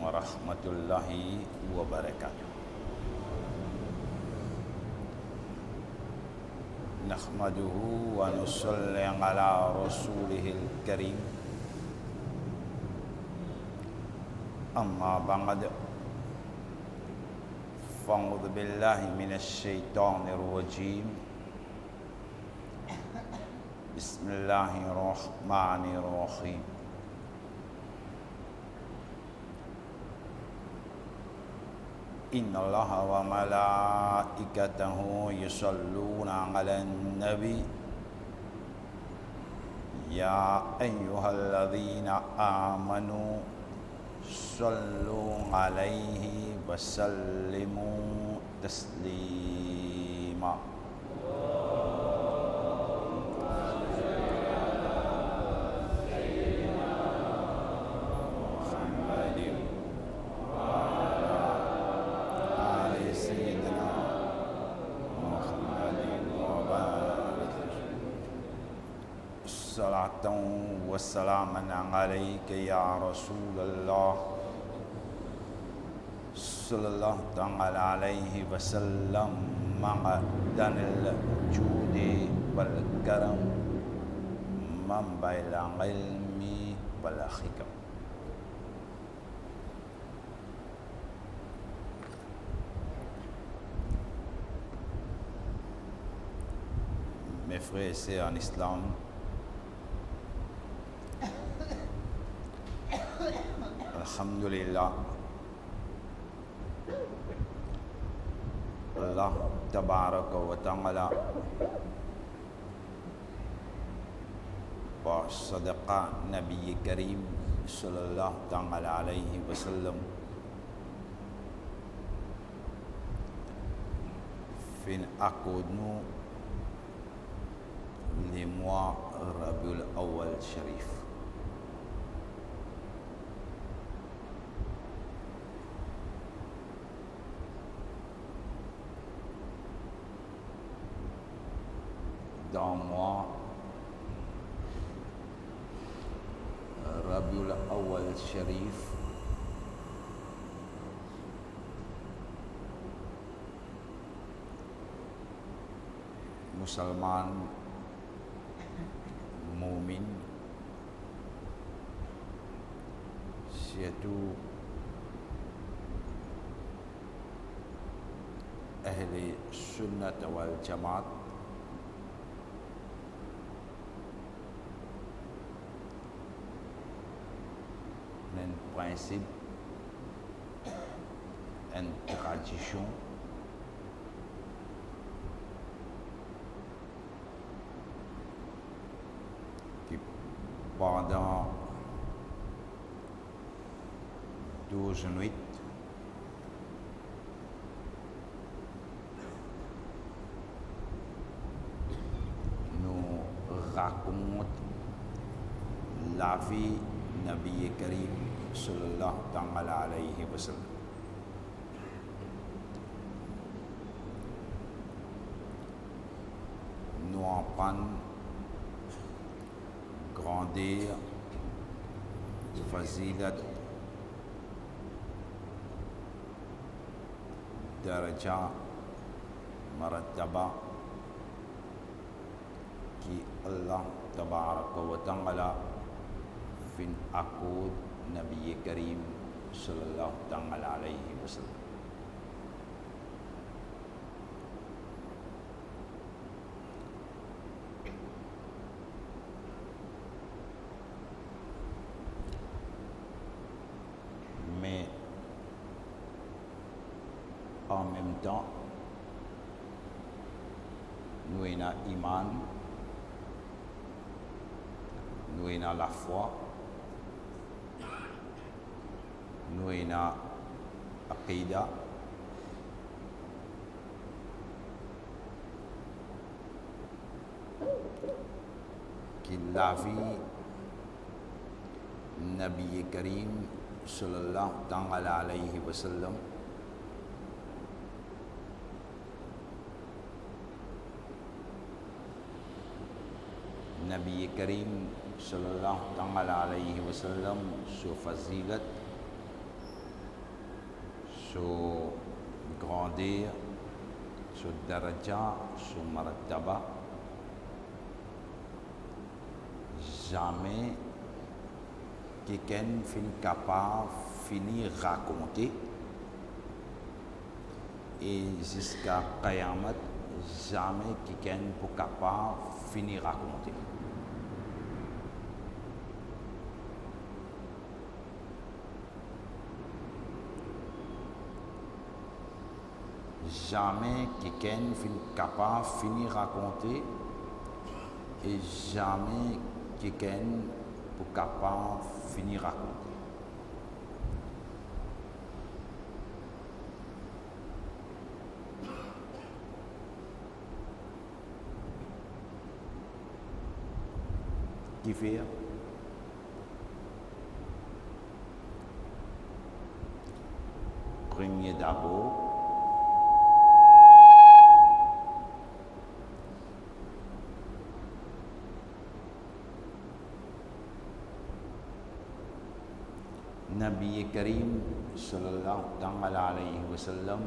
warahmatullahi wabarakatuh. Nahmaduhu wa nusalli ala rasulihil karim. Amma ba'd. Fa'udzu billahi minasy syaithanir rajim. Bismillahirrahmanirrahim. Innallaha wa malaikatahu yusalluna 'alan nabi. Ya ayyuhalladzina amanu sallu 'alaihi wa sallimu taslima. Salatan wa salaman alaika ya Rasulullah sallallahu ta'ala alaihi wa sallam ma'adanil judi wal karam mambail ilmi wal hikam. Mes frères et sœurs en islam, alhamdulillah, Allah tabaraka wa ta'ala wa sadaqa Nabi Karim sallallahu ta'ala alaihi wasallam fin accord-nous les mois Rabiul Awwal Sharif. Dans mois Rabiul Awwal Sharif, Musalman Mumin yaitu ahli sunnah wal jamaat un principe, une tradition qui pendant 12 nuits nous raconte la vie Nabi Karim sallallahu ta'ala alayhi wa sallam. Nous apprendre grandir, fazilat, daraja, marataba qui Allah tabaraka wa ta'ala fin accord Nabi Karim sallallahu ta'ala alayhi wa sallam. Mais en même temps, nous avons iman, nous avons la foi, nous avons aqidah, qui la vie Nabi Karim sallallahu ta'ala alayhi wa sallam Nabi Karim sallallahu ta'ala alayhi wa sallam sur fazilat so grandir, so daraja, so martaba, jamais quelqu'un finit capable finir raconter et jusqu'à Qayamat, jamais quelqu'un pour capable finir raconter. Jamais quelqu'un finit capable finir raconter et jamais quelqu'un pour capable finir raconter. Qui fait premier d'abord Nabi Karim sallallahu alayhi wa sallam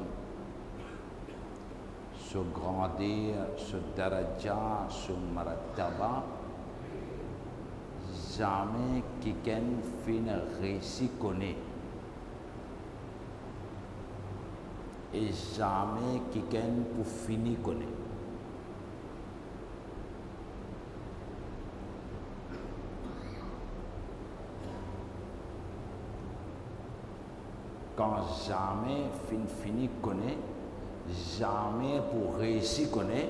se grandir, se daraja, se martaba, jamais quelqu'un finit réussi connaît et jamais quelqu'un pour finir connaît. Quand jamais fini connaît, jamais pour réussir connaît,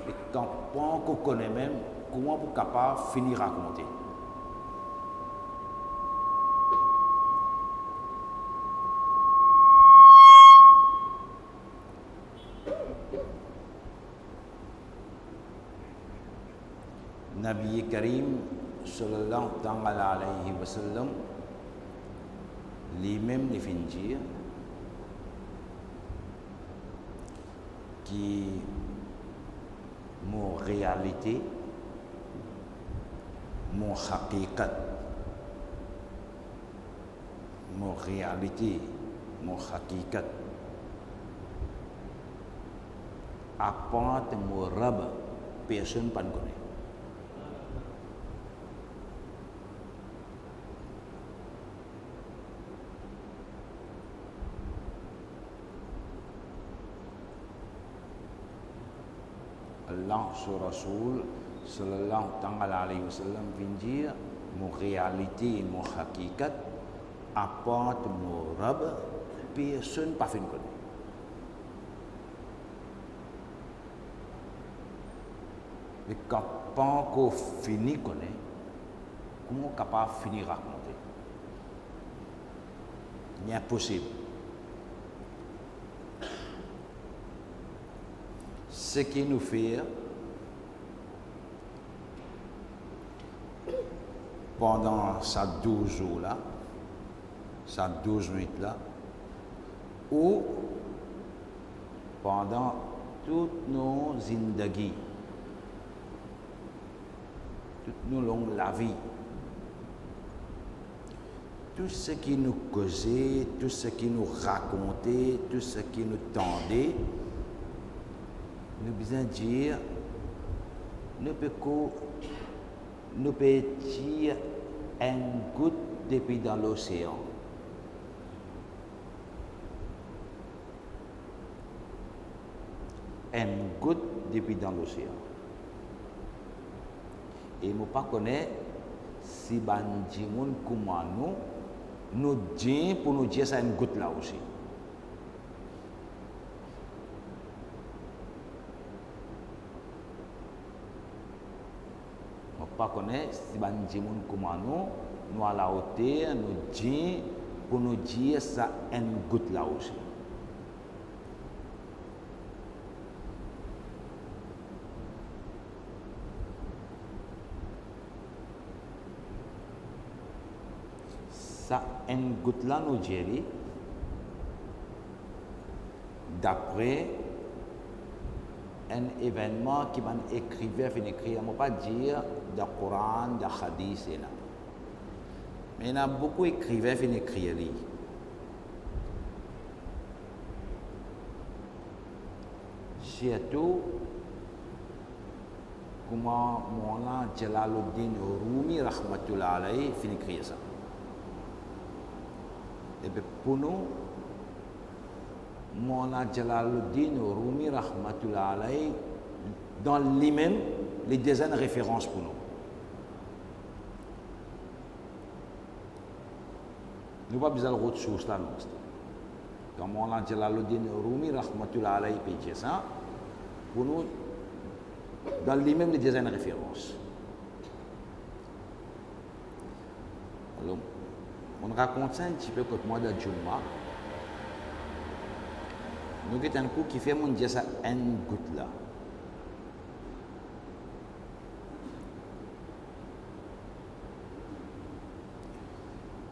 et quand pas qu'on connaît même, comment pour capable finir raconter. Nabi Karim sallallahu alayhi wa sallam lui-même définir qui mon réalité, mon hakikat, mon réalité, mon hakikat, apporte mon rab, personne ne connaît. Allah sur Rasul sallallahu alayhi wa sallam vient dire mon réalité, mon hakikat apporte mon rab, personne pas fin connaît. Mais quand pas qu'on finit connaît, comment capable finir raconter? C'est impossible. Ce qui nous fait pendant ces 12 jours-là, ces 12 minutes-là, ou pendant toutes nos zindagi, toute nos longues la vie, tout ce qui nous causait, tout ce qui nous racontait, tout ce qui nous tendait, nous besoin dire, nous pouvons tirer une goutte depuis dans l'océan. Une goutte depuis dans l'océan. Et nous ne connaissons pas si Banjimoun Koumano nous dit pour nous dire ça une goutte là aussi. Pas connaître si Banjimoun Koumano nous à la hauteur nous dit pour nous dire ça une goutte là aussi. Ça une goutte là nous dit d'après un événement qui m'a écrit, fin écrire, je ne pas dire dans le Coran, dans le Hadith, mais il y a beaucoup d'écrivains qui écrivent. surtout comment Moulana Jalaluddin Rumi rahmatullah alayhi finit écrire ça. Et bien pour nous, Moulana Jalaluddin Rumi rahmatullah alayhi dans lui-même les dizaines de références pour nous. Nous n'avons pas besoin de ressources là. Quand Moulana Jalaluddin Rumi rahmatullah alayhi fait ça, pour nous, dans lui-même les dizaines de références. Alors, on raconte ça un petit peu comme moi de Jumma. Nous avons un coup qui fait mon dire ça une goutte là.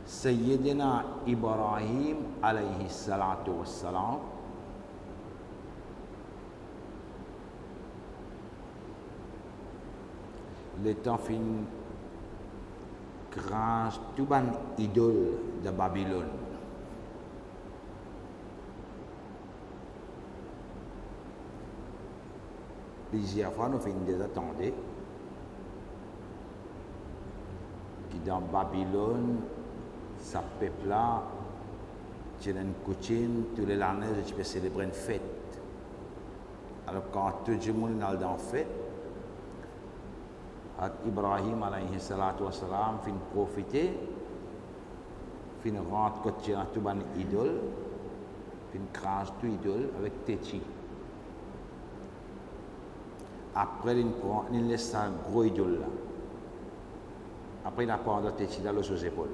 Sayyidina Ibrahim alayhi salatu wassalam le temps fin grand tout ban idole de Babylone. Plusieurs fois nous faisons des attendus qui dans Babylone ça peuple là c'est une coutume tous les années je peux célébrer une fête. Alors quand tout le monde est dans la fête, Ibrahim alayhi salatu wassalam fin profiter, fin rentre côté tout ban idole, fin crache tout idole avec Téchi. Après il laisse un gros idole là. Après il apprend de Téchi dans les épaules.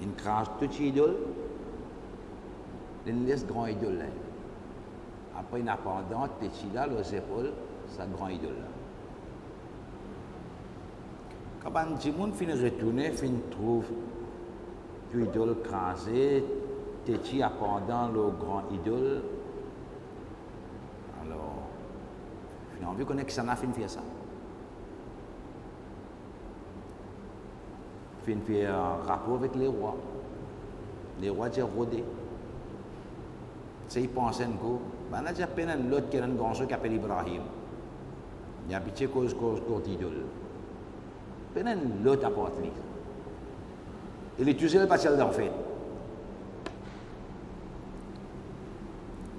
Il crache tout idole, il laisse grand idole là. Après il apprend de Téchi dans les épaules. Sa grand idole là. Quand Jimoun fin retourner, fin trouve tout idole crasé, Téchi appendant le grand idole. Alors, on a vu qu'on est que ça n'a fin fait ça. Fin fait un rapport avec les rois. Les rois j'ai rodé. C'est y penser un coup. Ben là j'ai peine un l'autre qui est un grand qui s'appelle Ibrahim. Il y a pitié cause d'idole. Peine l'autre apporte lui. Il est tout seul parce qu'il en fait.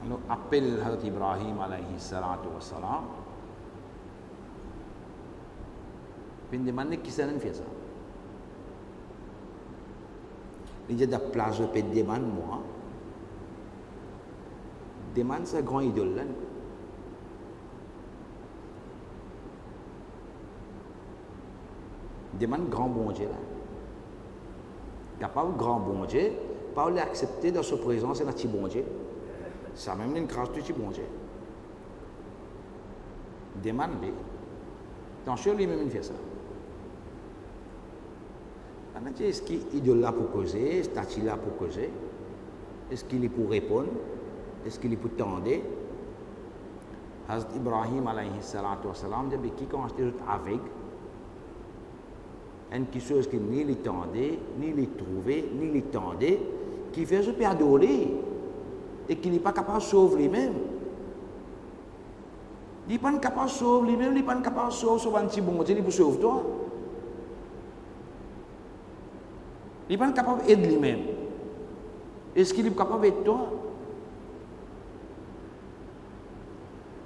Alors appelle Hazrat Ibrahim alayhi salatu wassalam. Puis demande qui s'en fait ça. Il y a de la place où il demande moi. Demande sa grand idole là. Demande grand bon Dieu là. Capable grand bon Dieu, pas l'accepter dans sa présence et dans petit bon Dieu. Ça même une grâce de petit bon Dieu. Demande-lui. Attention, lui-même il fait ça. Est-ce qu'il est là pour causer? Est-ce qu'il est là pour causer? Est-ce qu'il est pour répondre? Est-ce qu'il est pour tendre? Hazrat Ibrahim alayhi salatu wassalam dit qui quand j'étais avec une chose qui ni les tendait, ni les trouvait, ni les tendait, qui fait se perdonner et qui n'est pas capable de sauver lui-même. Il n'est pas capable de sauver lui-même, il n'est pas capable de sauver un petit bon Dieu, il peut sauver toi. Il n'est pas capable d'aider lui-même. Est-ce qu'il est capable d'aider toi?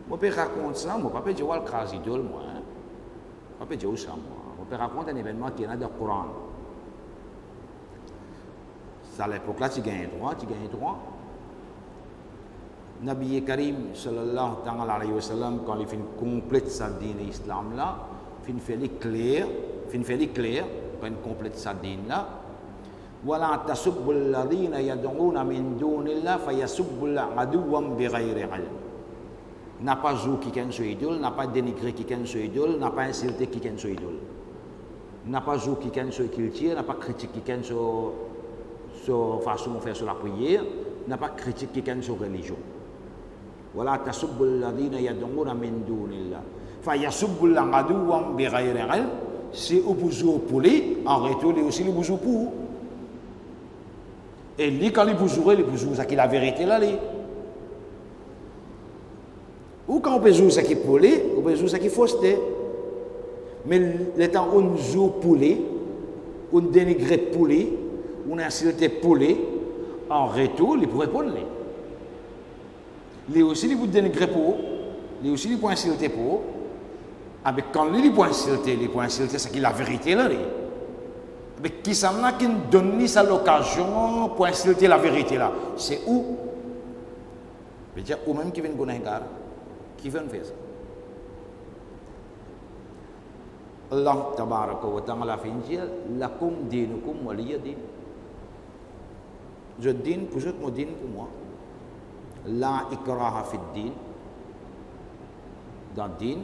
Moi, je peux raconter ça, moi, je ne peux pas dire le cas idole, moi. Je ne peux pas dire ça, moi. Je raconte un événement qui est dans le Coran. À l'époque là, tu gagnes droit. Nabi Karim sallallahu alayhi wa sallam, quand il fait complète sa dîne islam là, il fait les clairs, quand il complète sa dîne là. Wala tasubbu alladhina yad'una min dunillah fayasubbu aduwwan bighayri ilm. N'a pas joué qui est son idole, n'a pas dénigré qui est son idole, n'a pas insulté qui est son idole. N'a pas joué qui est son culture, n'a pas critiqué qui est son façon de faire sur la prière, n'a pas critiqué qui est son religion. Voilà tasubbu alladhina yad'una min dunillah fayasubbu aduwwan bighayri ilm. Si vous bougez pour lui, en retour, lui aussi, il bouge pour. Et lui, quand il bouge, ça qui est la vérité là, lui. Ou quand on peut jouer ça qui poulet, on peut jouer ça qui fausseté. Mais le temps où on joue poulet, on dénigre poulet, on insulte poulet, en retour, il pourrait répondre. Il aussi, il peut dénigrer pour, il aussi, il peut insulter pour. Avec quand il peut insulter, c'est qu'il a la vérité là. Mais qui s'en a qui donne ça l'occasion pour insulter la vérité là? C'est où? Je veux dire, ou même qui vient de qui vient faire ça. Allah tabaraka wa ta'ala fait dire lakum dinukum waliya din. Je din pour mon din pour moi. La ikraha fi din. Dans din,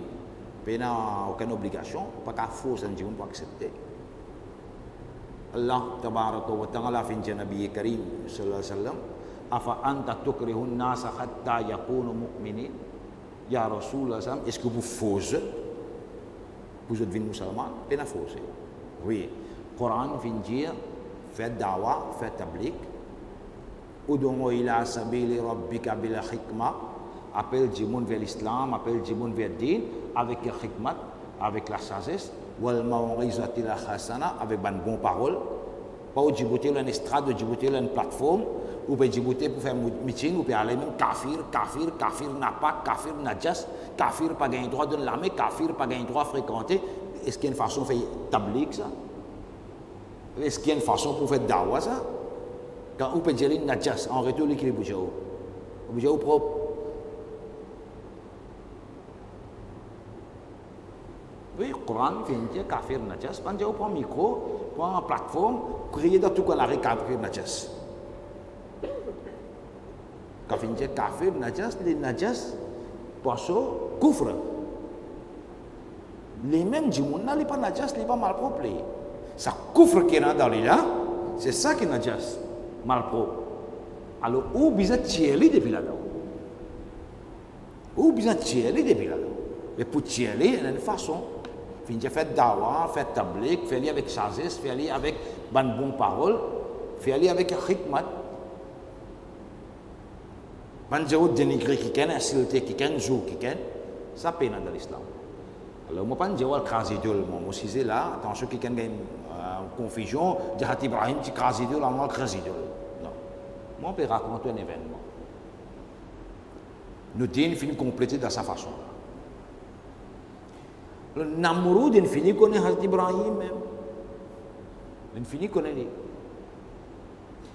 il n'y a aucune obligation, pas qu'à force un pour accepter. Allah tabaraka wa ta'ala fait dire Nabi Karim sallallahu alayhi wa sallam afa anta tukrihun nasa hatta yakunu mu'minin. Ya Rasulullah sallam, est-ce que vous forcez vous êtes devenu musulman, c'est fausse. Oui, le Coran vient dire faites dawa, faites tablik. Ud'u ila sabili rabbika bil hikma, appelle du monde vers l'islam, appelle du monde vers le din, avec la hikmat, avec la sagesse, wal maw'izati la hasana, avec une bonne parole. Pas au Djibouti, une estrade, au Djibouti, une plateforme, ou bien Djibouti pour faire un meeting, ou bien aller même kafir n'a pas, kafir najas, kafir pas gagné droit de l'armée, kafir pas gagné droit de fréquenter. Est-ce qu'il y a une façon de faire tablik ça? Est-ce qu'il y a une façon pour faire dawa ça? Quand on peut dire najas, en retour, il est bougé au propre. Oui, le Coran vient dire kafir najas, quand on prend un micro, prend une plateforme, crier dans tout cas la kafir najas. Quand on dit kafir najas, les najas, poisson, kufr. Les mêmes du monde, les pas najas, les pas malpropre. Ça kufr qui est dans les là, c'est ça qui est najas, malpropre. Alors, où besoin tirer depuis là-dedans? Où besoin tirer depuis là-dedans? Mais pour tirer, il y a une façon. Finir faire dawa, faire tablik, faire lire avec sagesse, faire lire avec bonne parole, faire lire avec hikmat. Banjou dénigrer quelqu'un, insulter quelqu'un, jouer quelqu'un, ça peine dans l'islam. Alors moi pas dire krasidul, moi aussi là, attention quelqu'un a une confusion, Jahat Ibrahim dit krasidul, moi krasidul. Non. Moi on peut raconter un événement. Nous dînes finit compléter de sa façon. Le Namrud il finit connaît Jahat Ibrahim même. Il finit connaît lui.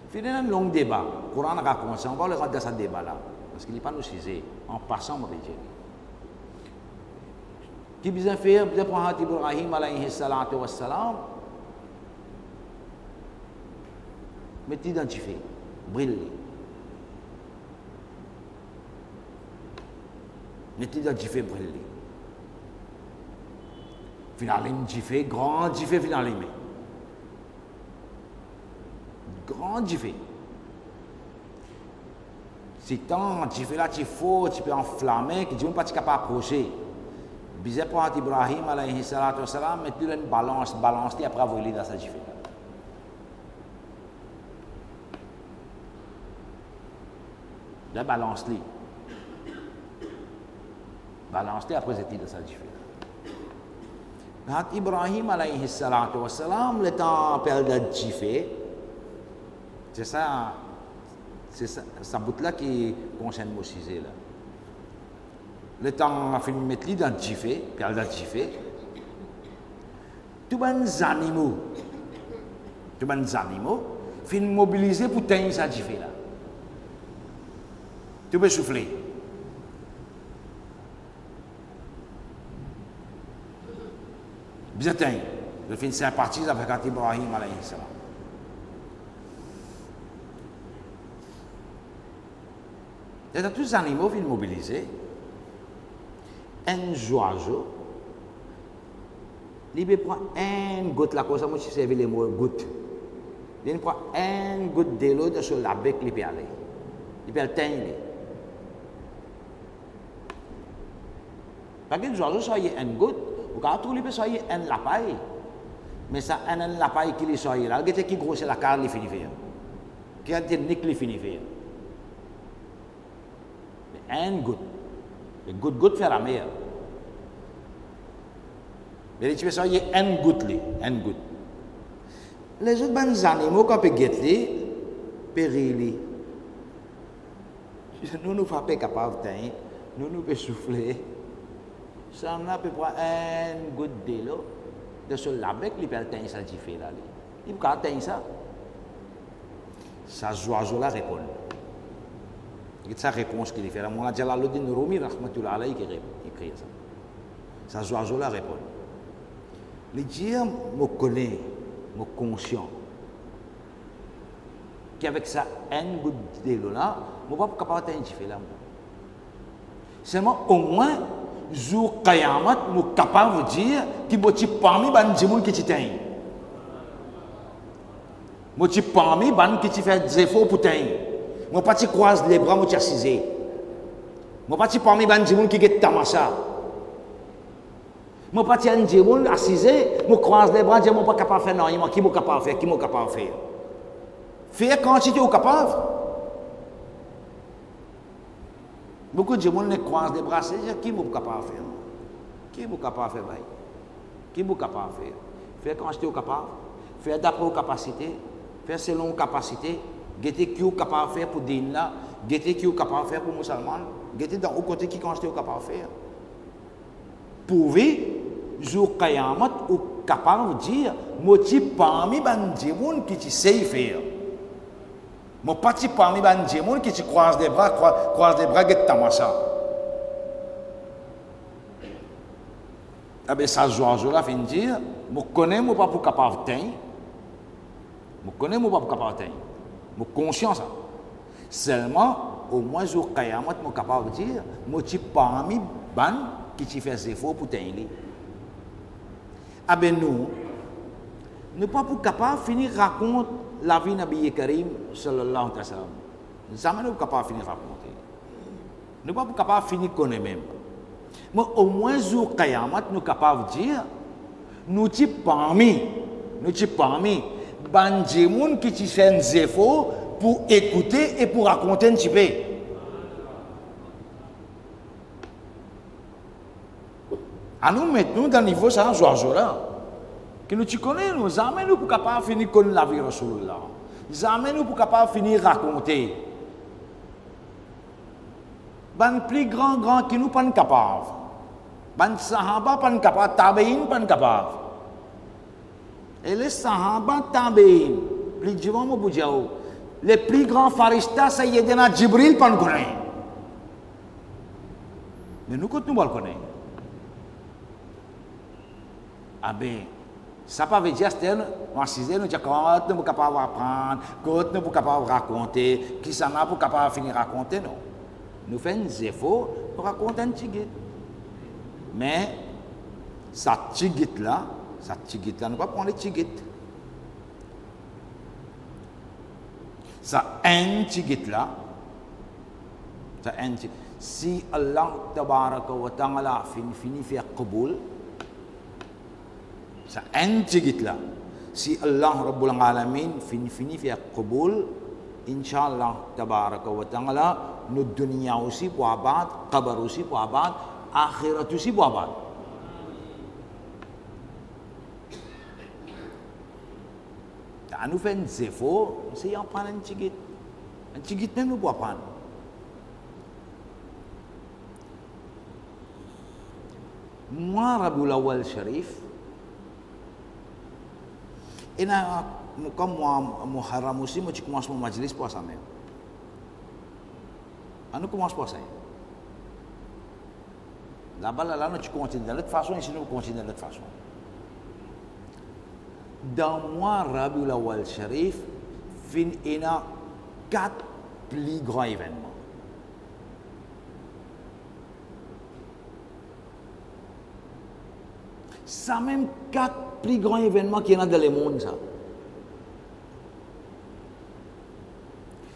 Finit un long débat. Le Coran raconte, on va le regarder ce débat là parce qu'il n'est pas nous cisé en passant mon région. Qui besoin faire besoin pour Jahat Ibrahim alayhi salatu wassalam. Mais t'identifier, briller. Mais t'identifier, briller. Finalement, jiffé, grand jiffé finalement. Grand jiffé. Si tant jiffé là, tu faut, tu peux enflammer, que tu ne peux pas approcher. Bizarre pour Ibrahim alayhi salatu wassalam, mais tu une balance, et après voler dans sa jiffé. La balance-li. Balance-li après cette dans sa jiffé. Ibrahim alayhi salatu wassalam, le temps période de jiffé, c'est ça bout là qui concerne Moses là. Le temps a fait mettre lui dans jiffé, période de jiffé. Tous les animaux fin mobiliser pour tenir sa jiffé là. Tu peux souffler. Bien tenir. Je finis sympathise avec Ibrahim alayhi salam. Et tous les animaux viennent mobiliser. Un oiseau, il prend une goutte, la cause, moi je servis les mots goutte. Il prend une goutte de l'eau sur la bec, il peut aller. Il peut le tenir. Parce que les oiseaux sont une goutte, ou quand tout le monde soit un lapin. Mais ça, un lapin qui soit là, il qui grossit la carne, il finit faire. Qui a technique, il finit faire. Mais une goutte. Et goutte fait la mer. Mais tu fais ça, il y a une goutte. Les autres bons animaux, quand ils peuvent guetter, périls. Nous ne sommes pas capables de tenir, nous pouvons souffler. Ça on a peut prendre une goutte d'eau, de se laver, il peut tenir ça qui fait là. Il peut tenir ça. Ça oiseau là répond. C'est sa réponse qu'il fait. Moi, Jalaluddin Rumi, rahmatullah alayhi, qui écrit ça. Ça oiseau là répond. Les dieux me connaissent, me conscient. Qu'avec ça, une goutte d'eau là, je ne suis pas capable de tenir ça là. Seulement, au moins, jour Qayamat, je suis capable de dire que je suis parmi les gens qui te tiennent. Je suis parmi les gens qui te font des efforts pour tenir. Je ne suis pas croise les bras, je suis assis. Je ne suis pas parmi les gens qui te tamassa. Je ne suis pas des gens assis, je croise les bras, je ne suis pas capable de faire rien. Qui est capable de faire? Qui est capable de faire? Faire quand tu es capable. Beaucoup de gens ne croisent les bras, c'est qui est capable de faire? Qui est capable de faire? Qui est capable de faire? Faire quand tu es capable. Faire d'après vos capacités. Faire selon vos capacités. Guetter qui est capable de faire pour Dina. Guetter qui est capable de faire pour musulman. Guetter dans le côté qui quand tu es capable de faire. Pouvez, jour Qayamat, ou capable de dire, moi, je suis parmi les gens qui tu sais faire. Je ne suis pas parmi les gens qui croisent les bras, qui te ça. Eh bien, ça, je là, fin dire, je connais, je ne suis pas capable de tenir. Je connais, je ne suis pas capable de tenir. Je suis conscient de ça. Seulement, au moins, jour Qayamat, je suis capable de dire, je suis parmi les gens qui font des efforts pour tenir. Eh bien, nous ne sommes pas capables de finir raconter la vie de Nabi Karim sallallahu alayhi wa sallam. Nous ne sommes pas capables de finir raconter. Nous ne sommes pas capables de finir connaître même. Mais au moins, jour Qayamat, nous sommes capables de dire, nous sommes parmi les gens qui font des efforts pour écouter et pour raconter un petit peu. À nous maintenant dans le niveau ça, là. Que nous connaissons, nous jamais nous pour capable de finir connaître la vie de Rasulullah. Jamais nous pour capable de finir raconter. Ben plus grand qui nous pas capable. Ben sahaba pas capable, tabi'in pas capable. Et les sahaba tabi'in, plus jivant mo bujao. Les plus grands pharistas Sayyidina Jibril pas connaît. Mais nous quand nous pas connaît. Ah ben, ça ne veut pas dire que nous sommes capables d'apprendre, que nous sommes capables de raconter, qui s'en a pour capable de finir de raconter, non. Nous faisons des efforts pour raconter un petit guide. Mais, cette petit guide-là, nous ne pouvons pas prendre le petit guide. Ça, un petit guide-là, si Allah tabaraka wa ta'ala finit faire qaboul, ça un tigit là. Si Allah Rabbul Alamin finit faire qaboul, Inch'Allah tabaraka wa ta'ala, notre dunya aussi pour abattre, qabr aussi pour abattre, akhirat aussi pour abattre. Quand nous faisons des efforts, c'est en prendre un tigit. Un tigit même nous pour prendre. Moi, Rabiul Awwal Sharif, et comme moi, Muharram aussi, moi, je commence mon majlis pour ça même. On commence par ça. Là-bas, tu continues de l'autre façon, ici, nous continuons de l'autre façon. Dans moi, Rabiul Awwal Sharif, il y a 4 plus grands événements. Ça même 4 plus grands événements qu'il y a dans le monde, ça.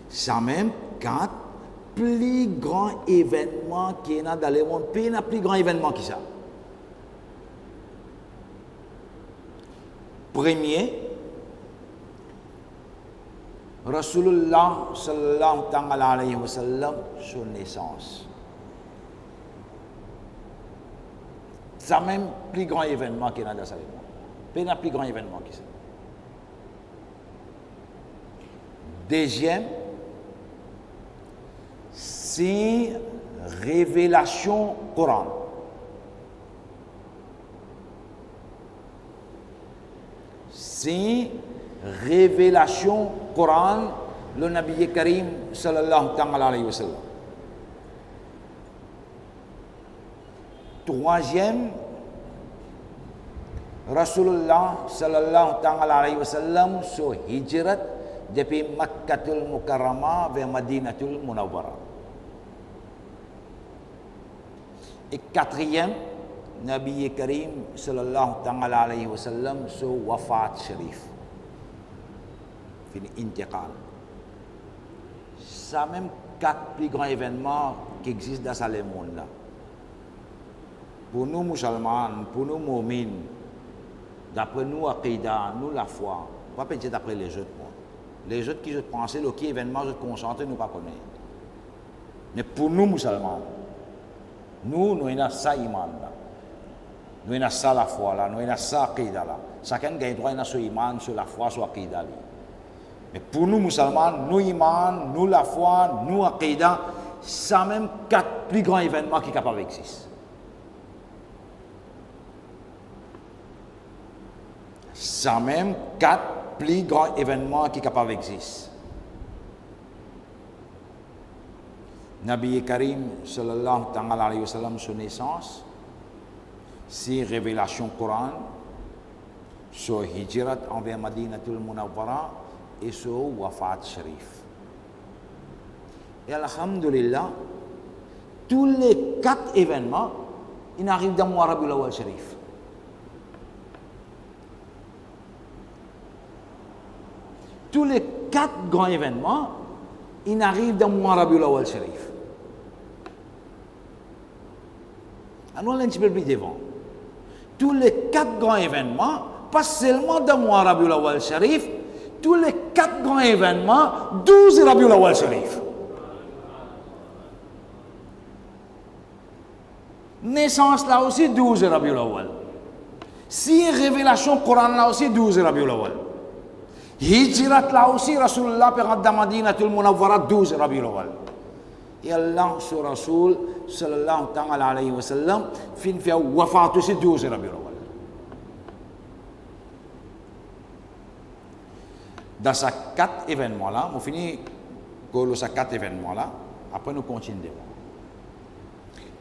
Ça même 4 plus grands événements qu'il y a dans le monde. Puis il y a plus grands événements que ça. Premier, Rasulullah, sallallahu alayhi wa sallam, son naissance. ça même plus grand événement qui est dans ça. C'est un plus grand événement qui c'est. Deuxième, c'est révélation Coran. C'est révélation Coran, le Nabi Karim sallallahu alayhi wa sallam. Troisième, Rasulullah sallallahu alayhi wa sallam sur hijrat depuis Makkatul Mukarramah vers Madinatul Munawwarah. Et quatrième, Nabi Karim sallallahu alayhi wa sallam sur wafat sharif. Fini intiqal. Ça même quatre plus grands événements qui existent dans ce monde-là. Pour nous musulmans, pour nous mu'mins, d'après nous aqidah, nous la foi, pas peut-être d'après les autres. Les autres qui je pensais, le qui événement je concentre, nous pas connaître. Mais pour nous musulmans, nous avons ça iman là. Nous avons ça la foi là, nous avons ça aqidah là. Chacun a droit à son iman, sur la foi, sur aqidah. Mais pour nous musulmans, nous iman, nous la foi, nous aqidah, ça même quatre plus grands événements qui sont capables d'exister. Ça même quatre plus grands événements qui sont capables d'exister. Nabi Karim sallallahu alayhi wa sallam, son naissance, c'est révélation Coran, sur hijrat envers Madinatul Munawwarah et sur wafat sharif. Et alhamdulillah, tous les quatre événements, ils arrivent dans le Rabiul Awwal sharif. Tous les quatre grands événements, ils arrivent dans le Rabiul Awwal sharif. Alors, on est un petit peu plus devant. Tous les quatre grands événements, pas seulement dans le Rabiul Awwal sharif, tous les quatre grands événements, 12 Rabiul Awwal sharif. Naissance là aussi, 12 Rabiul Awwal. Si révélation Coran là aussi, 12 Rabiul Awwal. Hijrat là aussi, Rasulullah perant Madinatul Munawwarah, 12 Rabiul Awwal. Et Allah sur Rasul sallallahu alayhi wa sallam fin fait wafat aussi 12 Rabiul Awwal. Dans ces quatre événements là, on finit que ces quatre événements là, après nous continuons.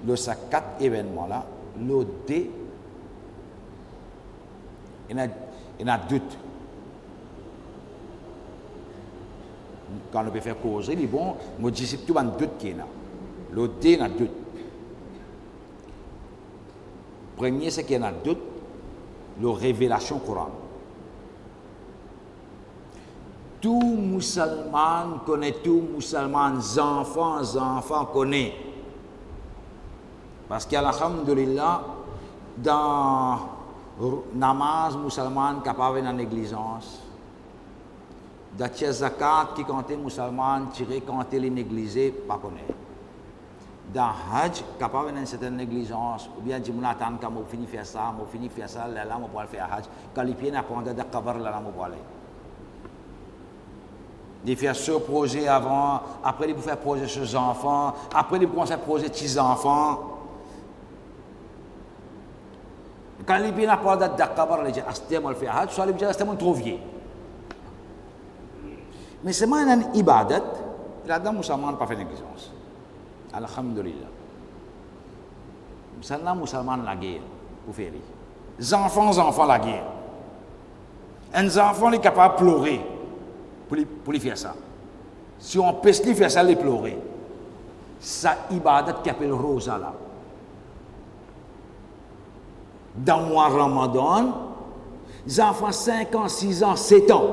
Dans ces quatre événements là, le D, il y a doute. Quand on peut faire causer, il est bon, mon disciple, tout un doute qui est là. Le D, il y a doute. Premier, c'est qu'il y a doute, la révélation Coran. Tout musulman connaît, tout musulman, enfants connaît. Parce qu'alhamdulillah, dans namaz musulman capable dans négligence, dans les zakat qui comptait musulman, tiré comptait les négligés, pas connaître. Dans hajj, capable d'une certaine négligence, ou bien dit, attendre quand on finit faire ça, là, on peut faire hajj. Quand les pieds n'apprennent de kabar, là, on peut aller. Ils font ce projet avant, après ils font projet sur les enfants, après ils commencent à projet petits enfants. Quand les pieds n'apprennent de kabar, ils disent, on va faire hajj, soit ils disent, on trop vieux. Mais c'est moi un ibadat, là-dedans, musulman n'a pas fait négligence. Alhamdulillah. C'est là musulman la guerre, pour faire. Les enfants la guerre. Un enfant est capable de pleurer pour lui faire ça. Si on peut lui faire ça, il pleurer. Ça ibadat qui appelle Rosa là. Dans le mois Ramadan, les enfants 5 ans, 6 ans, 7 ans,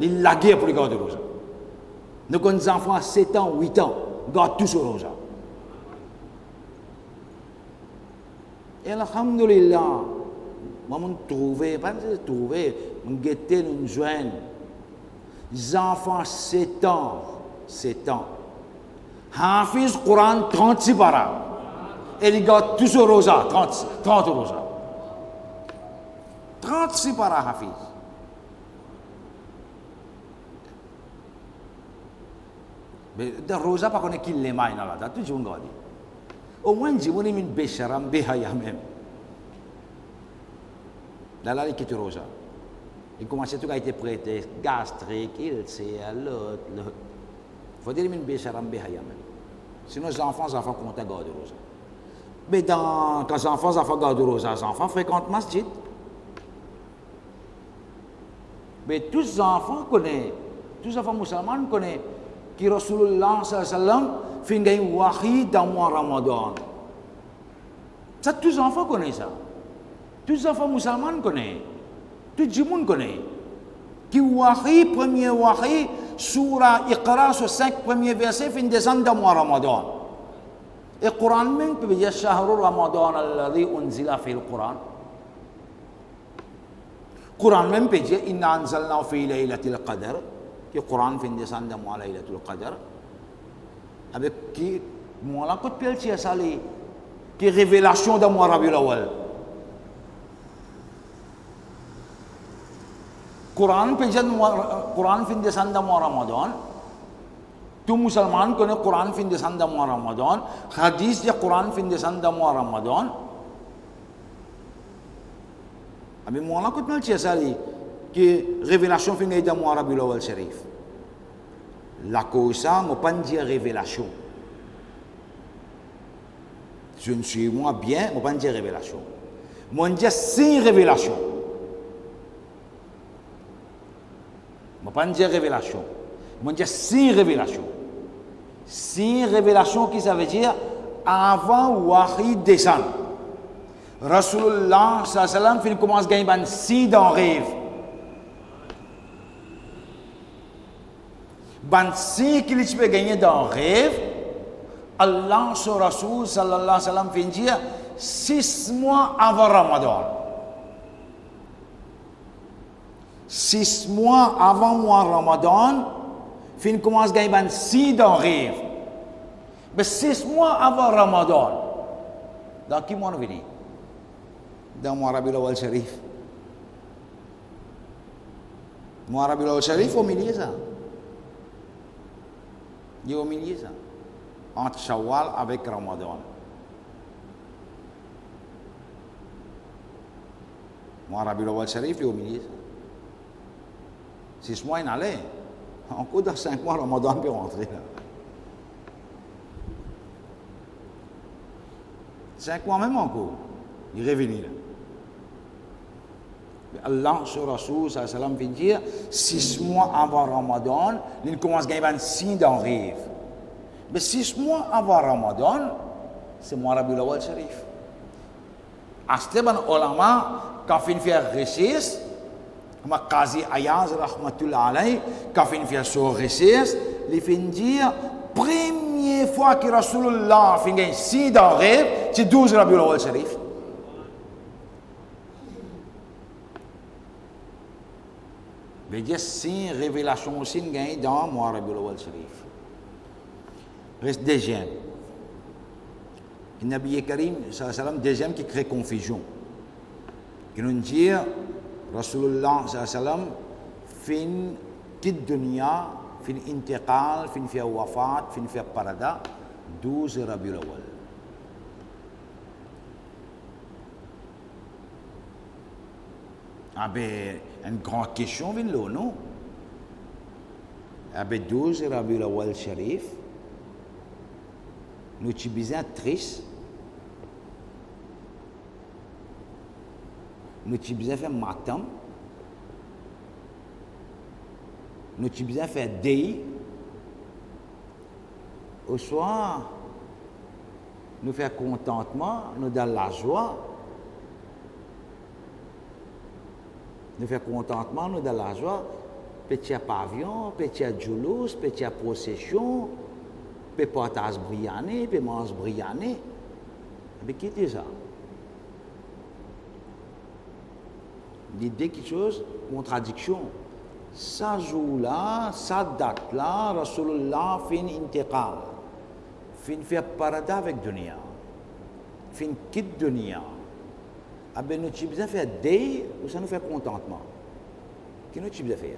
ils la guerre pour les garder Rosa. Nous avons des enfants 7 ans, 8 ans, ils gardent tous au Rosa. Et alhamdulillah, moi, je trouvé, je guettais, nous joignent. Les enfants 7 ans, Hafiz Quran 36 paras. Et ils gardent tous au Rosa, 30 Rosa. 36 para hafiz. Mais dans Rosa, pas qu'on est qu'il les mains là, tout le monde dit. Au moins, je vous dis une bécharam, béhaya même. Là, là, il quitte Rosa. Il commence tout à être prêté, gastrique, il sait, l'autre. Il faut dire une bécharam, béhaya même. Sinon, les enfants comptent à garder Rosa. Mais quand les enfants gardent Rosa, les enfants fréquentent masjid. Mais tous les enfants connaissent, tous les enfants musulmans connaissent que Rasulullah sallallahu alayhi wa sallam fait un wahi dans le mois Ramadan. Ça, tous les enfants connaissent ça. Tous les enfants musulmans connaissent. Tout le monde connaît. Qui wahi, premier wahi, surah Iqra, sur 5 premiers versets, fin descendre dans le mois Ramadan. Et le Coran même peut dire Shahru Ramadan alladhi unzila fi al-Quran. Le Coran même peut dire Inna anzalna fi laylatil qadr. Que le Coran fin descendre dans le mois laylatul qadr. Avec qui, moi là, quand tu as salé, qui révélation dans le mois Rabiul Awwal. Quran peut dire Quran fin descendre dans le mois Ramadan. Tout musulman connaît Quran fin descendre dans le mois Ramadan. Hadith dit Quran fin descendre dans le mois Ramadan. Mais moi là, quand tu as salé, que révélation fin dans le mois Rabiul Awwal Sharif. La cause ça, je ne peux pas dire révélation. Je ne suis moi bien, je ne peux pas dire révélation. Moi, je dis c'est révélation. Je ne peux pas dire révélation. Je dis c'est révélation. C'est révélation qui ça veut dire avant wahi descend. Rasulullah sallallahu alayhi wa sallam fin commence à gagner si dans rêve. Ban si qu'il peut gagner dans rêve, Allah sur Rasul sallallahu alayhi wa sallam fin dire 6 mois avant Ramadan. 6 mois avant mois Ramadan, fin commence à gagner si dans rêve. Mais 6 mois avant Ramadan, dans qui mois nous venons? Dans mois Rabiul Awwal Sharif. Mois Rabiul Awwal Sharif au milieu ça. Il est au milieu ça. Entre Shawwal avec Ramadan. Mois Rabiul Awwal Sharif il est au milieu ça. 6 mois il allait. Encore dans 5 mois Ramadan peut rentrer là. 5 mois même encore. Il est revenu là. Allah sur Rasul sallallahu alayhi wa sallam vient dire 6 mois avant Ramadan, il commence à gagner un signe d'un rêve. Mais 6 mois avant Ramadan, c'est mois Rabiul Awwal Sharif. Asleban ulama quand fin faire recherche, comme Qazi Ayaz rahmatullah alayhi, quand fin faire son recherche, il fin dire première fois que Rasulullah fin gagner signe d'un rêve, c'est 12 Rabiul Awwal Sharif. Mais il y a 5 révélations aussi dans le mois Rabiul Awwal Sharif. Reste deuxième. Le Nabi Karim, sallam, deuxième qui crée confusion. Qui nous dit, Rasulullah, sallam, fin quitte dunya, fin intiqal, fin fait wafat, fin fait parada, 12 Rabiul Awwal. Ah ben, une grande question vient là, non? Ah ben, 12 Rabiul Awwal Sharif, nous sommes bien tristes, nous sommes bien fait matam, nous sommes bien fait deuil, au soir, nous faisons contentement, nous dans la joie. Nous faisons contentement, nous dans la joie, petit pavillon, petit julous, petit procession, petit partage briané, petit mange briané. Mais qui dit ça? L'idée quelque chose, contradiction. Ça jour-là, ça date-là, Rasulullah fin intiqal, fin fait parada avec dunya, fin quitte dunya. Ah ben nous avons besoin de faire deuil ou ça nous fait contentement. Qu'est-ce que nous avons besoin de faire?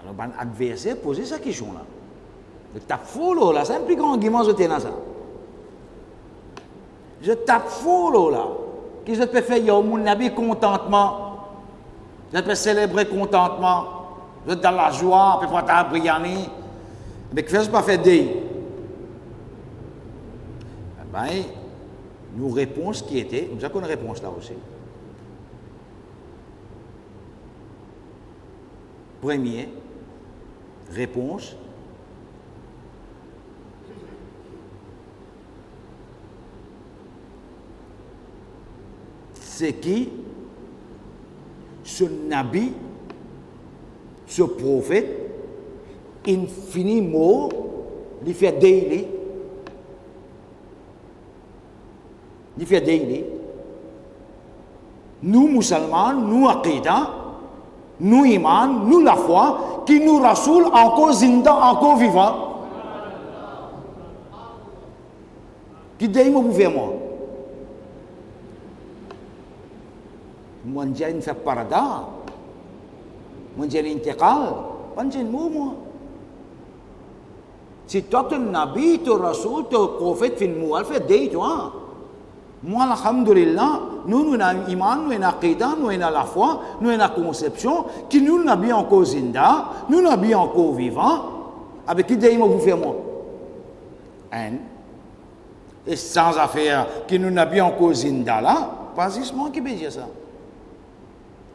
Alors, un adversaire pose cette question-là. Je tape fou là, c'est un plus grand argument que je t'ai dans ça. Je tape fou là. Qu'est-ce que je peux faire? Mon ami contentement. Je peux célébrer contentement. Je suis dans la joie, je peux pas brianer. Mais que je pas faire deuil? Ben, nous réponse qui était, nous avons une réponse là aussi. Premier, réponse. C'est qui ce nabi, ce prophète, infini mot, il fait daily. Il fait daily. Nous, musulmans, nous, aqidah, nous, iman, nous, la foi, qui nous rassoule encore zinda, encore vivant. Qui dit, moi, vous faites moi. Moi, je ne fais pas parada. Moi, je ne fais pas moi. Si toi, tu es nabi, tu es rasoul, tu es prophète, tu fais day, toi. Moi, alhamdulillah, nous avons iman, nous avons aqidah, nous avons la foi, nous avons la conception, qui nous n'avons encore zinda, nous n'avons encore vivant, avec qui dit, moi, vous faites moi. Et sans affaire, qui nous n'avons encore zinda là, pas juste moi qui peut dire ça.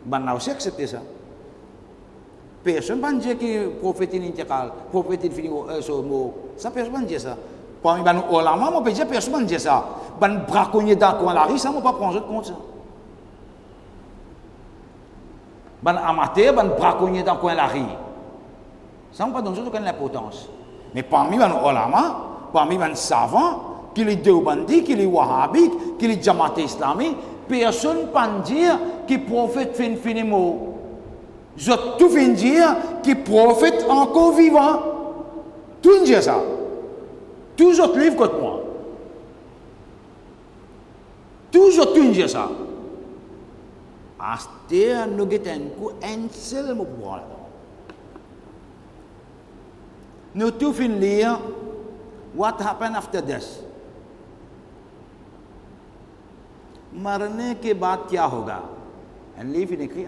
Ben, on a aussi accepté ça. Personne ne dit que le prophète est intégré, le prophète est fini ce mot. Ça, personne ne dit ça. Parmi les ulama, on peut dire personne ne dit ça. Ben, braconnier dans le coin de la rue, ça, on ne peut pas prendre compte ça. Ben, amateur, ben, braconnier dans le coin de la rue. Ça, on ne peut pas donner aucune importance. Mais parmi les ulama, parmi les savants, qui les Deobandi, qui les Wahhabites, qui les Jamaat islamiques, personne ne peut dire que le prophète fait fini mot. Je tout viens dire que le prophète encore vivant. Tout dire ça. Tous autres livres contre moi. Tous autres dire ça. Astir nous avons un seul mot pour là. Nous tout fin lire What happened after death. मरने के बाद क्या होगा? And leave in écrit.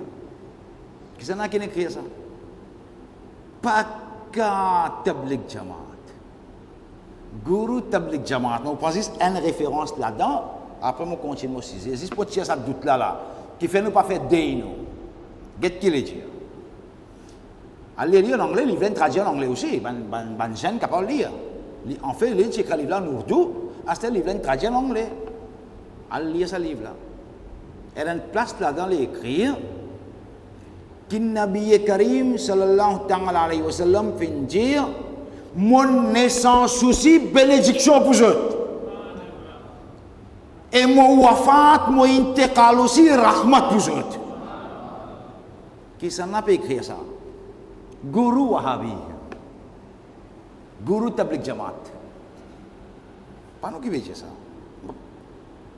किसी ने किने écrit ça? Paka Tabligh Jamaat. Guru Tabligh Jamaat. On prend juste une référence là-dedans. Après, on continue aussi. C'est juste pour tirer ça doute là. Qui fait nous pas faire day nous. Qu'est-ce qu'il est dire? Allez lire en anglais, il vient traduire en anglais aussi. Ben jeune capable de lire. En fait, il écrit le livre en ourdou. À ce livre, il traduire en anglais. Allez lire ce livre-là. Il y a une place là-dedans, il écrire que Nabi Karim sallallahu alayhi wa sallam fait dire mon naissance aussi bénédiction pour eux. Et mon wafat, mon intégrale aussi rahmat pour eux. Qui s'en a pas écrit ça? Guru Wahhabi. Guru Tabligh Jamaat. Pas nous qui veut dire ça.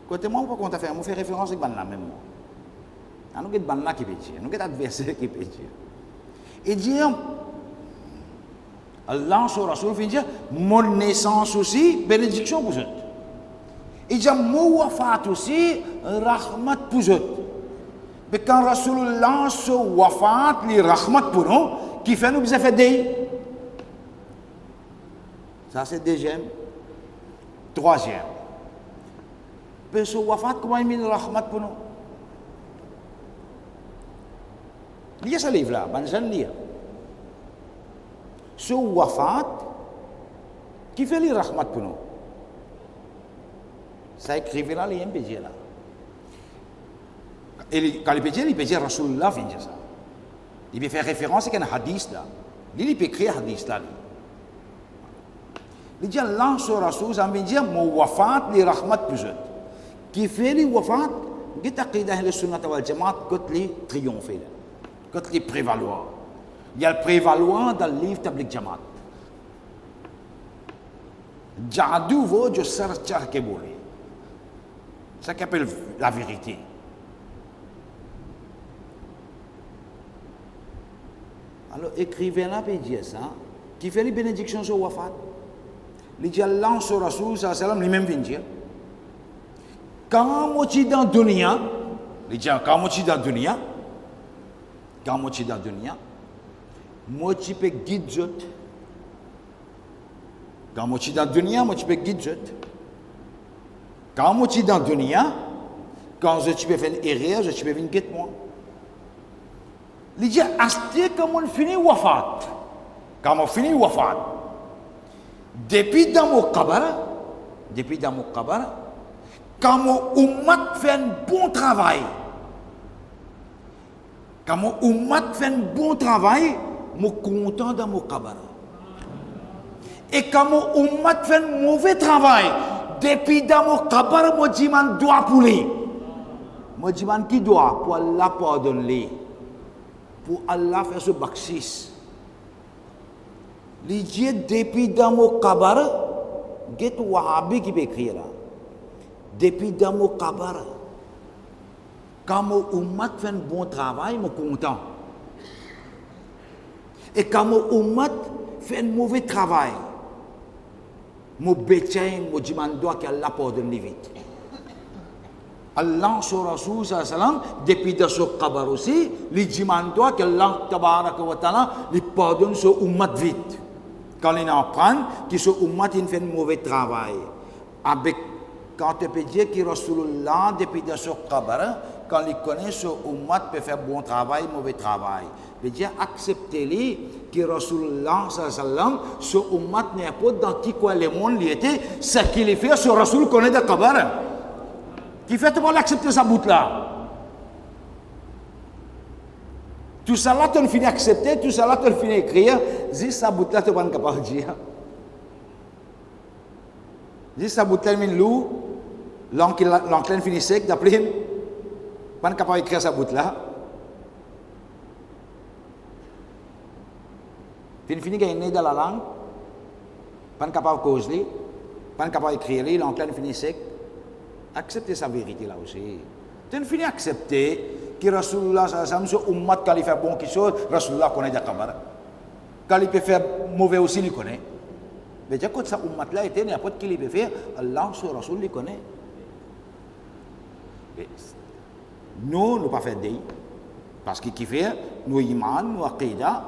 Côté moi, on peut faire, on fait référence avec Banna même. Nous avons Banna qui peut dire, nous avons adversaire qui peut dire. Et dire, Allah sur Rasoul fait dire, mon naissance aussi, bénédiction pour eux. Et dire, mon wafat aussi, rahmat pour eux. Mais quand Rasoulullah se wafat, les rahmat pour nous, qui fait nous besoin faire des. Ça c'est deuxième. Troisième. Mais ce wafat, comment il met le rahmat pour nous? Lisez ce livre-là, ben je le lis. Ce wafat, qui fait le rahmat pour nous? Ça écrivait là, les MPG là. Et quand il peut dire Rasulullah vient dire ça. Il peut faire référence à un hadith là. Il peut écrire un hadith là. Il dit Allah sur Rasul, ça veut dire mon wafat, les rahmat pour eux. Qui fait les wafat, qui est aqidah le sunnah wal jamaat, quand les triompher, quand les prévaloir. Il y a le prévaloir dans le livre Tabligh Jamaat. Jadou vaut je sercar que bolé. Ça qui appelle la vérité. Alors, écrivain là peut dire ça, qui fait les bénédictions sur Wafat. Il dit Allah sur Rasoul sallam lui-même vient dire. Quand moi suis dans dunia, il dit quand moi suis dans dunia, moi tu peux guider. Quand moi suis dans dunia, moi tu peux guider. Quand moi suis dans dunia, quand je peux faire une erreur, je peux venir guider moi. Il dit acheter quand on finit Wafat. Quand on finit Wafat. Depuis dans mon kabar, quand mon ummat fait un bon travail, je suis content dans mon kabar. Et quand mon ummat fait un mauvais travail, depuis dans mon kabar, je dis man doit pour lui. Je dis man qui doit pour Allah pardonner, pour Allah faire ce baksis. Les dieux depuis dans mon kabar, get wahabi qui peut écrire là. Depuis dans mon kabar, quand mon ummat fait un bon travail, je suis content. Et quand mon ummat fait un mauvais travail, je bétiens, je dis que Allah pardonne vite. Allah sur Rasoul sallam, depuis dans ce kabar aussi, il dit que Allah tabaraka wa ta'ala, il pardonne ce ummat vite. Quand il apprend que ce ummat fait un mauvais travail, avec quand tu peux dire que Rasulullah depuis dans ce kabar, quand il connaît ce ummat peut faire bon travail, mauvais travail, peut dire accepter que Rasulullah sallam, ce ummat n'est pas dans qui quoi le monde il était, ce qu'il fait, ce Rasul connaît de kabar, qui fait pour l'accepter sa bout là. Tout ça là, tu as fini d'accepter, tout ça là, tu as fini d'écrire. Dis ça bout là, tu vas pas capable de dire. Dis ça bout là, loup, l'enclin fini sec, d'après, pas capable d'écrire sa bout là. Fini gagner dans la langue, pas capable de causer, pas capable d'écrire, l'enclin fini sec. Accepter sa vérité là aussi. Tu as fini d'accepter que Rasulullah sallam ce ummat quand il fait bon quelque chose, Rasulullah connaît de kabar. Quand il peut faire mauvais aussi, il connaît. Mais déjà quand ça ummat là était n'importe qui il peut faire, Allah sur Rasul il connaît. Et nous ne pas faire d'eux parce qu'il qui fait nous iman, nous aqida,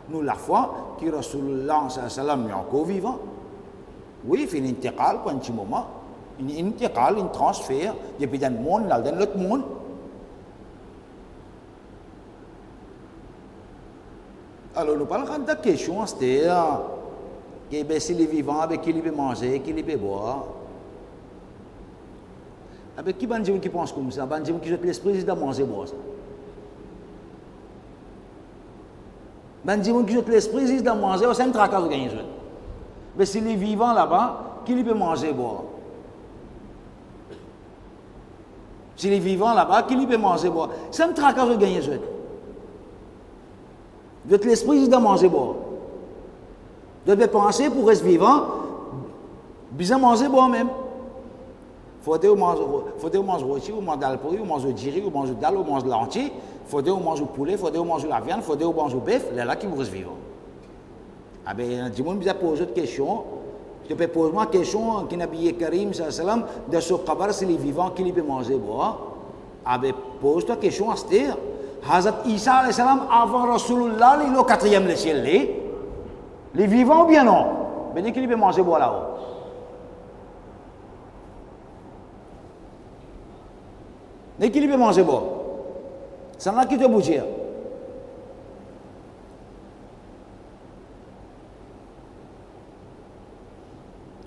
nous la foi que Rasulullah sallam est encore vivant. Oui, il fait une intiqal pour un petit moment. Une intiqal, une transfert depuis d'un monde dans l'autre monde. Alors, nous parlons de la question, c'est-à-dire que s'il est vivant, avec qui il peut manger, qui il peut boire. Avec qui il y a qui pense comme ça? Il y a qui jette l'esprit de manger et boire ça. Il y a qui jette l'esprit de manger, c'est un tracas de gagner. Mais s'il est vivant là-bas, qui il peut manger et boire? S'il est vivant là-bas, qui il peut manger et boire? C'est un tracas de gagner. De l'esprit de manger boire. De penser pour rester vivant, bien manger boire même. Faut manger rôti, ou manger d'alpori, ou manger diri, ou manger dalle, ou manger lentilles, faut manger poulet, faut manger la viande, faut manger bœuf, là qui vous reste vivant. Ah ben, dis-moi bien poser une question. Je peux poser une question qui n'a pas Karim sallam de ce kabar s'il est vivant, qui peut manger boire. Ah ben, pose-toi une question à ce dire. Hazrat Isa alayhi salam avant Rasulullah, il est au 4e ciel. Les vivants ou bien non? Mais dès qu'il peut manger boire là-haut. Dès qu'il peut manger boire. C'est là qui te bouger.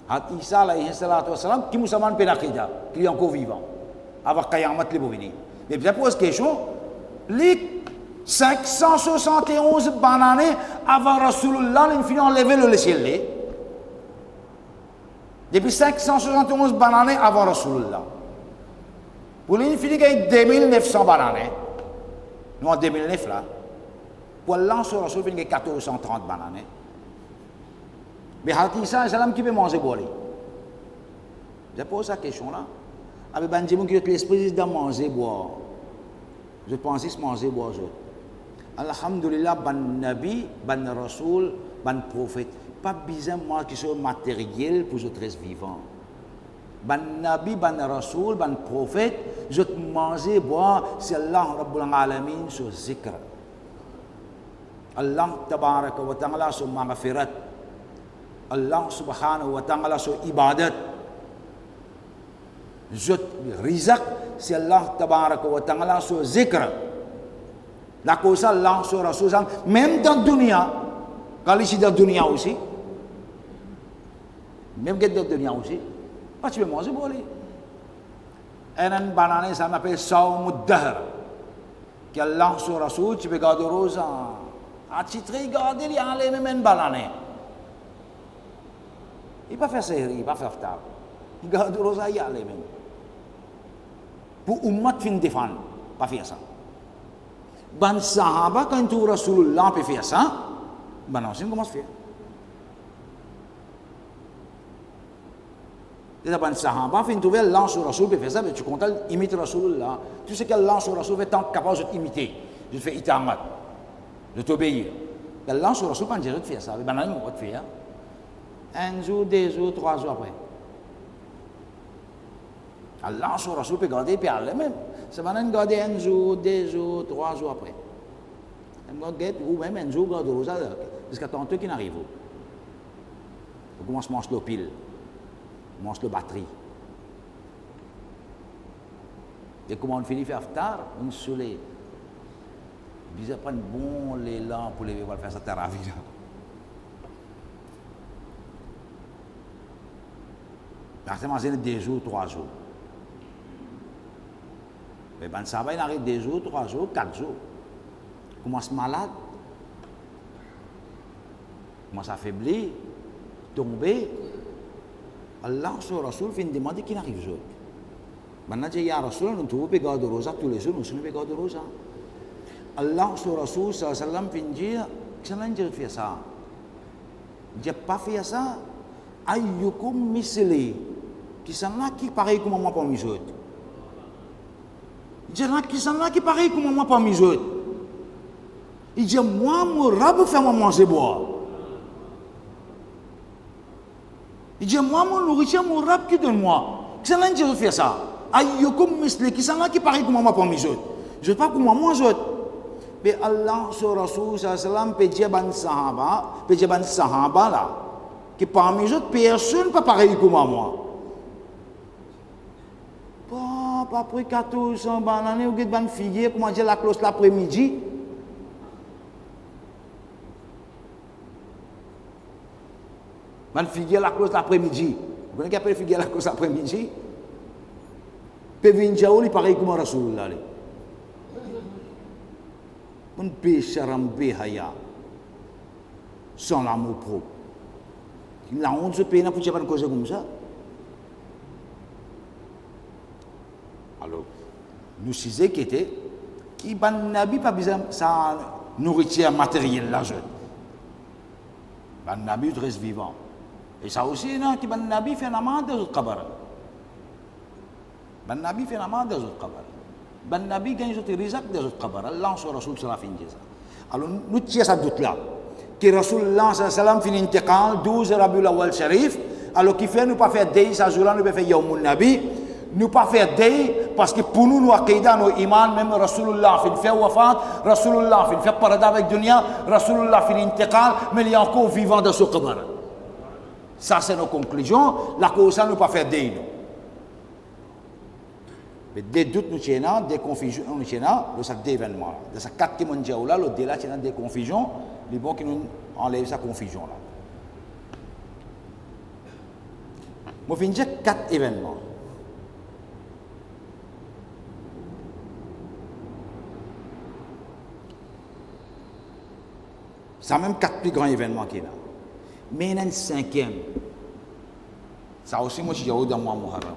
Hazrat Isa alayhi salam qui nous samane penakida, qui est encore vivant. Avant Qayamat les venir. Mais bien pose question. Les 571 bananes avant Rasulullah, il finit enlever le ciel. Depuis 571 bananes avant Rasulullah. Pour lui, il finit qu'il y a 2900 bananes. Nous en 2009 là. Pour l'an sur Rasul, il finit qu'il y a 1430 bananes. Mais Hazrat Isa salam qui peut manger pour lui. Je pose la question là. Avec ben gens qui ont l'esprit de manger boire. Je pense que manger boire je. Alhamdulillah ban nabi, ban rasoul, ban prophète. Pas besoin moi qui soit matériel pour être vivant. Ban nabi, ban rasoul, ban prophète, je manger boire c'est Allah Rabbul Alamin sur zikr. Allah tabaraka wa ta'ala sur maghfirat. Allah subhanahu wa ta'ala sur ibadat. Rizq, c'est Allah tabaraka wa ta'ala sur zikr. La cause Allah sur Rasul, même dans la dunya, quand ici dans la dunya aussi, même dans la dunya aussi, pas tu peux manger pour lui. Et un banane, ça m'appelle Sawm Dahr. Que Allah sur Rasul, tu peux garder rosa. Ah, tu te regardes, il y a les mêmes bananes. Il ne peut pas faire série, il ne peut pas faire tard. Il garde rosa, il y a les mêmes. Pour ummat fin défendre, pas faire ça. Ban sahaba quand tu Rasulullah peut faire ça, ben non, c'est comment se faire. Déjà ban sahaba fin tu veux lance sur Rasul peut faire ça, mais tu comptes imiter Rasulullah. Tu sais quel lance sur Rasul fait tant capable de t'imiter, de te faire itamat, de t'obéir. Le lance sur Rasul pas dire de faire ça, ben non, il va te faire. Un jour, 2 jours, 3 jours après. Allah sur Rasul peut garder puis aller même. Ça va nous garder 1 jour, 2 jours, 3 jours après. Ou même 1 jour, garde rosa jusqu'à tantôt qu'il n'arrive. On commence à manger le pile, on mange le batterie. Et comment on finit faire tard, on se soulève. Ils prennent bon l'élan pour les faire ça taravie. Parce que manger 2 jours, 3 jours. Mais ben ça va, il arrive 2 jours, 3 jours, 4 jours. Commence malade, commence à affaiblir, tomber. Allah sur Rasul fin demander qui n'arrive pas. Maintenant, il y a Rasul, nous trouvons pégar de rosa tous les jours, nous sommes pégar de rosa. Allah sur Rasul, sallam fin dire, qu'est-ce que tu fais ça? Je n'ai pas fait ça. Ayyukum misli. Qui sont là qui pareil comme moi parmi les autres. Il y qui sont là qui pareil comme moi parmi les autres. Il dit moi mon rab fait moi manger boire. Il dit moi mon nourriture mon rab qui donne moi. Qui sont là qui fait ça. Ayyukum misli qui sont là qui pareil comme moi parmi les autres. Je ne sais pas comment moi les autres. Mais Allah sur Rasul sallam peut dire ban sahaba là que parmi les autres personne pas pareil comme moi. Pas après 1400 bananes ou ban figuier pour manger la cloche l'après-midi. Ban figuier la cloche l'après-midi. Vous connaissez qu'après figuier la cloche l'après-midi? Peut venir jaouli pareil comme Rasulullah. On peut charamber haya sans l'amour propre. La honte se paye pour faire une cause comme ça. Alors, nous disons qu'il était, qui n'a pas besoin de sa nourriture matérielle là, jeune. Ban Nabi reste vivant. Et ça aussi, non, qui Ban Nabi fait la main des autres kabar. Ban Nabi fait la main des autres kabar. Ban Nabi gagne des rizq des autres kabar. Allah sur Rasul sera fini ça. Alors, nous tirons ça doute là. Que Rasulullah sallam finit intiqal 12 Rabiul Awwal Sharif. Alors, qui fait nous pas faire day, ça jour là, nous pas faire Yawmun Nabi. Nous pas faire day parce que pour nous, nous aqidah, nos iman, même Rasulullah fait faire wafat, Rasulullah fait faire parada avec dunya, Rasulullah fait intiqal, mais il est encore vivant dans ce kabar. Ça, c'est nos conclusions. La cause, ça, nous pas faire day. Mais des doutes, nous tiens, des confusions, nous tiens, de ces événements. De ces 4 qui m'ont dit là, le délai, tiens, des confusions, les bons qui nous enlèvent cette confusion là. Moi, je finis 4 événements. C'est même 4 plus grands événements qu'il y a. Mais il y a un 5e. Ça aussi, moi, je suis dans moi, Muharram.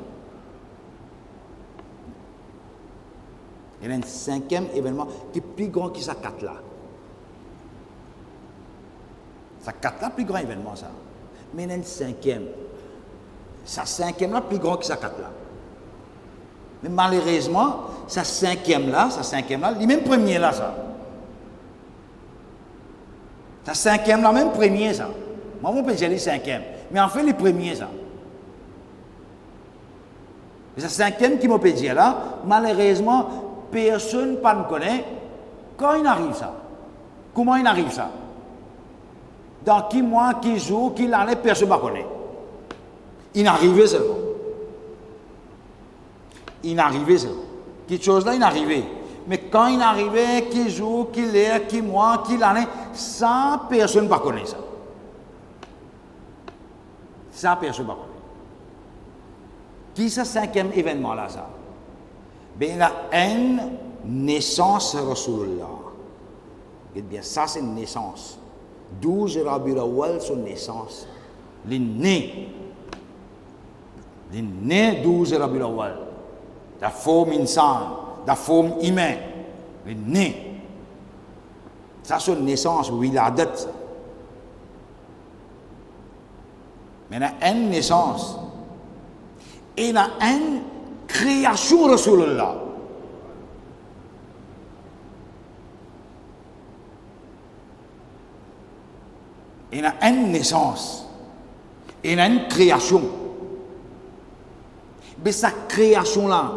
Il y a un 5e événement qui est plus grand que ça 4 là. Ça 4 là, plus grand événement ça. Mais il y a un 5e. Sa cinquième là, plus grand que sa quatre là. Mais malheureusement, sa cinquième là, les mêmes premiers là, ça. Sa cinquième là, même premier ça. Moi, on peut dire les cinquièmes. Mais en fait, les premiers ça. Sa cinquième qui m'a peut dire là, malheureusement, personne ne connaît quand il arrive ça. Comment il arrive ça? Dans qui mois, qui jour, qui l'année, personne ne connaît. Il arrivait seulement. Il arrivait seulement. Quelque chose là, il arrivait. Mais quand il arrivait, qui jour, qui l'heure, qui mois, qui l'année, ça, personne ne connaît ça. Ça, personne ne connaît. Qui est ce cinquième événement là, ça? Ben, la une naissance Rasulullah. Bien, ça, c'est une naissance. 12 Rabiul Awwal, son naissance. Les nés. Les nés 12 Rabiul Awwal. La forme insan, la forme humaine. Les nés. Ça, c'est une naissance, wiladat. Mais il y a une naissance. Et il y a une création Rasulullah. Il y a une naissance. Et il y a une création. Mais sa création-là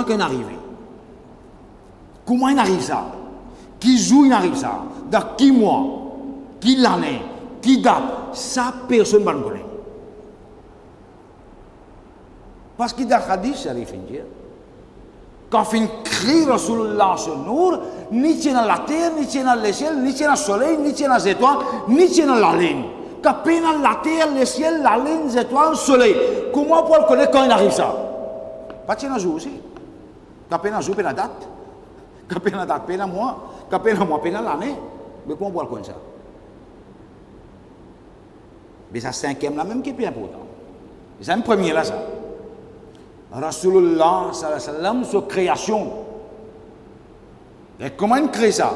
qu'elle est arrivée. Comment il arrive ça? Qui jour il arrive ça? Dans qui mois? Qui l'année? Qui date? Ça, personne ne connaît. Parce que dans le hadith, ça arrive à dire. Quand on crée Rasulullah sur nous, ni tient dans la terre, ni tient dans le ciel, ni tient dans le soleil, ni tient dans les étoiles, ni tient dans la ligne. Quand on dans la terre, le ciel, la ligne, les étoiles, le soleil. Comment on peut le connaître quand il arrive ça? Pas tient dans le jour aussi. Quand on dans le jour, on a la date. Quand on a la date, on a le mois. Quand on a le mois, on a l'année. Mais comment on peut le connaître ça? Mais ça, cinquième là même qui est plus important. C'est un premier là, ça. Rasulullah sallallahu alayhi wa sallam, sa création. Et comment il crée ça?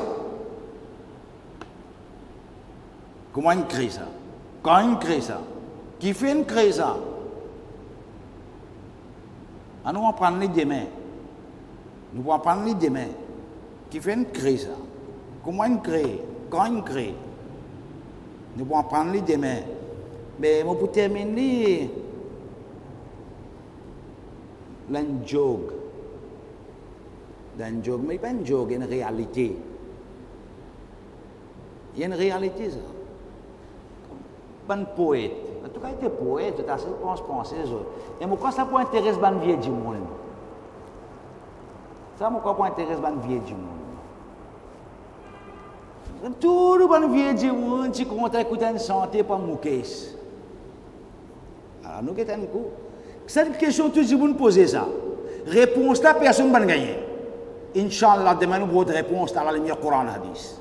Comment il crée ça? Quand il crée ça? Qui fait une crée ça? Nous allons prendre les demain. Nous allons prendre les demain. Qui fait une crée ça? Comment il crée? Quand il crée? Nous allons prendre les demain. Mais pour terminer, un joke. Un joke, mais pas un joke, il y a une réalité. Il y a une réalité, ça. Pas un poète. En tout cas, il était poète, il assez penser. Et pourquoi ça peut intéresser les vieux du monde? Ça, pourquoi peut intéresser les vieux du monde? Tout le vieux du monde, tu comptes écouter une santé pour Moukès. Alors, nous, qu'est-ce que cette question, tout le monde pose ça. Réponse là, personne ne va gagner. Inch'Allah, demain, nous avons une réponse dans la lumière Coran Hadith.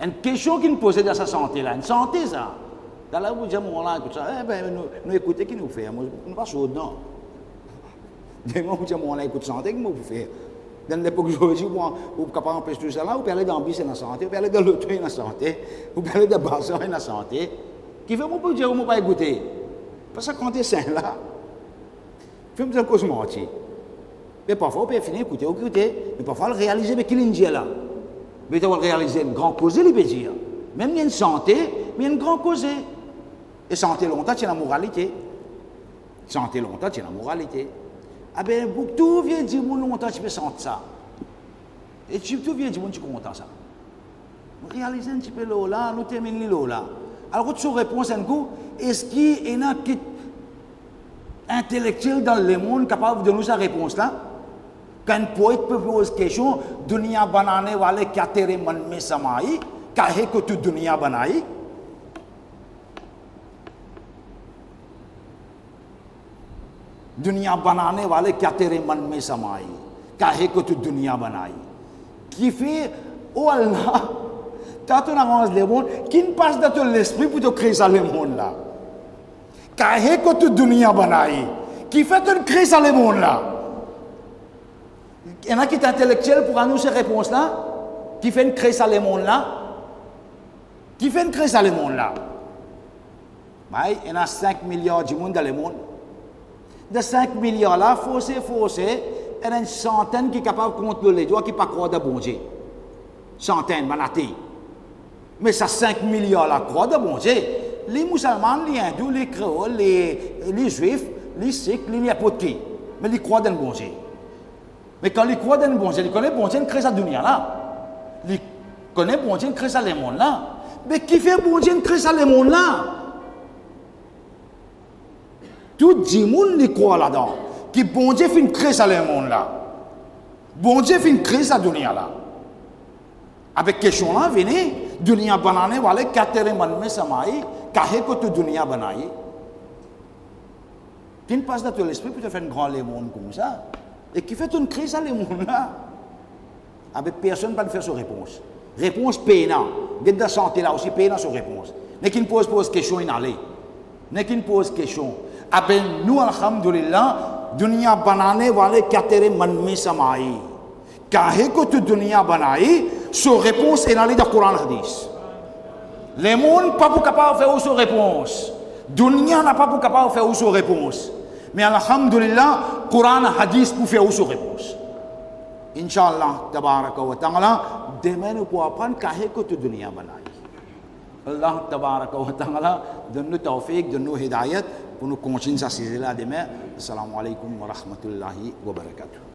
Une question qui nous pose dans sa santé là, une santé ça. Dans la vous dites, là, écoute ça, nous écoutez qui nous fait. Nous ne pas chaud, non. Demain, vous dites, là, écoute santé, qui nous fait. Dans l'époque d'aujourd'hui, vous êtes capable d'empêcher tout ça là, vous parlez d'ambis dans la santé, vous parlez de l'auto dans la santé, vous parlez de bassin dans la santé. Qui fait, vous pouvez dire, vous ne pouvez pas écouter. Parce que quand tu es sain là, il faut me cause mentir. Mais parfois, on peut finir écouter, mais parfois, le réaliser, mais qu'il y a là. Mais tu vas réaliser une grande cause, il peut dire. Même il y a une santé, mais il y a une grande cause. Et santé longtemps, c'est la moralité. Santé longtemps, c'est la moralité. Ah bien, tout vient dire, longtemps, tu peux sentir ça. Et tout vient dire, tu es content ça. Réaliser un petit peu là, nous terminons là. Alors, tu réponds un coup, est-ce qu'il y a un intellectuel dans le monde capable de donner sa réponse là? Quand un poète peut poser une question, dunia banane wale kya tere man mein samai, kahe ko tu dunia banai? Dunia banane wale kya tere man mein samai, kahe ko tu dunia banai? Qui fait, oh Allah, quand on avance le monde, qui ne passe dans ton l'esprit pour te créer ça le monde là? Kahe ko tu dunia banai? Qui fait te créer ça le monde là? Il y en a qui est intellectuel pour nous ces réponses-là, qui fait une créer ça le monde là, qui fait une créer ça le monde là. Mais il y a 5 milliards de monde dans le monde. De 5 milliards là, forcé, il y a une centaine qui sont capables de contrôler, qui ne pas croire de bon Dieu. Centaines, manaté. Mais ça 5 milliards là, croient de bon Dieu. Les musulmans, les hindous, les créoles, les juifs, les sikhs, les n'importe qui. Mais ils croient dans le bon Dieu. Mais quand ils croient dans le bon Dieu, ils connaissent bon Dieu, ils créent sa dunya là. Ils connaissent bon Dieu, ils créent ça le monde là. Mais qui fait bon Dieu, ils créent ça le monde là? Tout le monde y croit là-dedans. Que bon Dieu fait créer ça le monde là. Bon Dieu fait créer ça dunya là. Avec question là, venez, dunya बनाने वाले क्या तेरे मन में समाई, काहे को तू दुनिया बनाई? Qui ne passe dans ton esprit pour te faire un grand le monde comme ça? Et qui fait une crise à le monde là? Avec personne pas de faire sa réponse. Réponse pénale. Get de santé là aussi pénale sur réponse. Ne qui ne pose question in aller. Ne qui ne pose question. Avec nous alhamdulillah, dunya बनाने वाले क्या तेरे मन में समाई? काहे को तू दुनिया बनाई? Sa réponse est dans le Coran hadith. Le monde pas capable de faire sa réponse. Dunya n'a pas capable de faire sa réponse. Mais alhamdulillah, Coran hadith pour faire sa réponse. Inch'Allah, tabaraka wa ta'ala, demain nous pourrons apprendre kahe ko tu dunya banayi. Allah tabaraka wa ta'ala, donne-nous tawfiq, donne-nous hidayat pour nous continuer à saisir là demain. Assalamu alaikum wa rahmatullahi wa barakatuh.